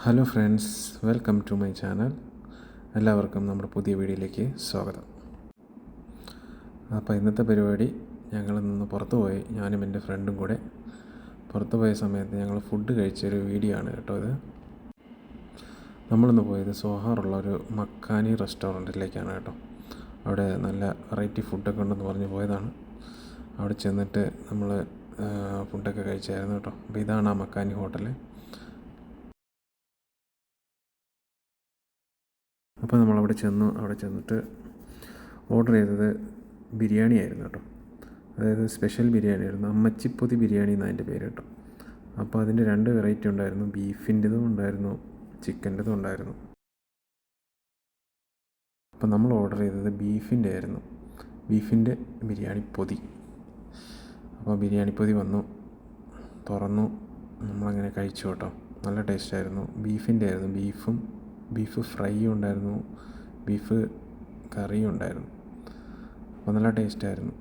Hello friends, welcome to my channel. എല്ലാവർക്കും നമ്മുടെ പുതിയ വീഡിയോയിലേക്ക് സ്വാഗതം. അപ്പോൾ ഇന്നത്തെ പരിപാടി, ഞങ്ങളിന്ന് പുറത്തു പോയി, ഞാനും എൻ്റെ ഫ്രണ്ടും കൂടെ പുറത്തു പോയ സമയത്ത് ഞങ്ങൾ ഫുഡ് കഴിച്ചൊരു വീഡിയോ ആണ് കേട്ടോ ഇത്. നമ്മളിന്ന് പോയത് സോഹാറുള്ള ഒരു മക്കാനി റെസ്റ്റോറൻറ്റിലേക്കാണ് കേട്ടോ. അവിടെ നല്ല വെറൈറ്റി ഫുഡൊക്കെ ഉണ്ടെന്ന് പറഞ്ഞ് പോയതാണ്. അവിടെ ചെന്നിട്ട് നമ്മൾ ഫുഡൊക്കെ കഴിച്ചായിരുന്നു കേട്ടോ. അപ്പോൾ ഇതാണ് ആ മക്കാനി ഹോട്ടൽ. അപ്പോൾ നമ്മളവിടെ ചെന്നു. അവിടെ ചെന്നിട്ട് ഓർഡർ ചെയ്തത് ബിരിയാണി ആയിരുന്നു കേട്ടോ. അതായത് സ്പെഷ്യൽ ബിരിയാണി ആയിരുന്നു. അമ്മച്ചിപ്പൊതി ബിരിയാണി എന്നാണ് അതിൻ്റെ പേര് കേട്ടോ. അപ്പോൾ അതിൻ്റെ 2 വെറൈറ്റി ഉണ്ടായിരുന്നു. ബീഫിൻ്റെതും ഉണ്ടായിരുന്നു, ചിക്കൻ്റെതും ഉണ്ടായിരുന്നു. അപ്പോൾ നമ്മൾ ഓർഡർ ചെയ്തത് ബീഫിൻ്റെ ആയിരുന്നു, ബീഫിൻ്റെ ബിരിയാണി പൊതി. അപ്പോൾ ബിരിയാണി പൊതി വന്നു, തുറന്നു, നമ്മളങ്ങനെ കഴിച്ചു കേട്ടോ. നല്ല ടേസ്റ്റായിരുന്നു. ബീഫിൻ്റെ ആയിരുന്നു. ബീഫ് ഫ്രൈയും ഉണ്ടായിരുന്നു, ബീഫ് കറിയും ഉണ്ടായിരുന്നു. അപ്പോൾ നല്ല ടേസ്റ്റായിരുന്നു.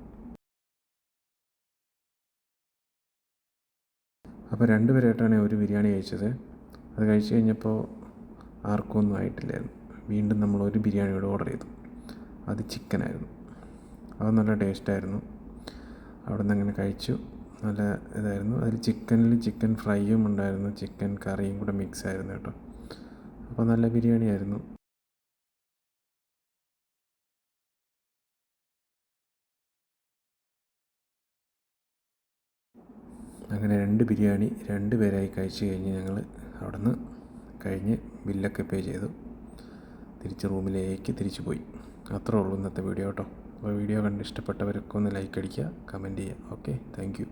അപ്പോൾ 2 പേരായിട്ടാണ് ഒരു ബിരിയാണി കഴിച്ചത്. അത് കഴിച്ച് കഴിഞ്ഞപ്പോൾ ആർക്കും ഒന്നും ആയിട്ടില്ലായിരുന്നു. വീണ്ടും നമ്മൾ ഒരു ബിരിയാണി കൂടെ ഓർഡർ ചെയ്തു. അത് ചിക്കനായിരുന്നു. അത് നല്ല ടേസ്റ്റായിരുന്നു. അവിടെ നിന്ന് അങ്ങനെ കഴിച്ചു. നല്ല ഇതായിരുന്നു. അതിൽ ചിക്കൻ ഫ്രൈയും ഉണ്ടായിരുന്നു, ചിക്കൻ കറിയും കൂടെ മിക്സ് ആയിരുന്നു കേട്ടോ. അപ്പോൾ നല്ല ബിരിയാണി ആയിരുന്നു. അങ്ങനെ 2 ബിരിയാണി 2 പേരായി കഴിച്ച് കഴിഞ്ഞ് ഞങ്ങൾ അവിടെ നിന്ന് കഴിഞ്ഞ് ബില്ലൊക്കെ പേ ചെയ്തു തിരിച്ച് റൂമിലേക്ക് തിരിച്ചു പോയി. അത്രേ ഉള്ളൂ ഇന്നത്തെ വീഡിയോ കേട്ടോ. അപ്പോൾ വീഡിയോ കണ്ട് ഇഷ്ടപ്പെട്ടവരൊക്കെ ഒന്ന് ലൈക്ക് അടിക്കുക, കമൻറ്റ് ചെയ്യുക. Okay, thank you.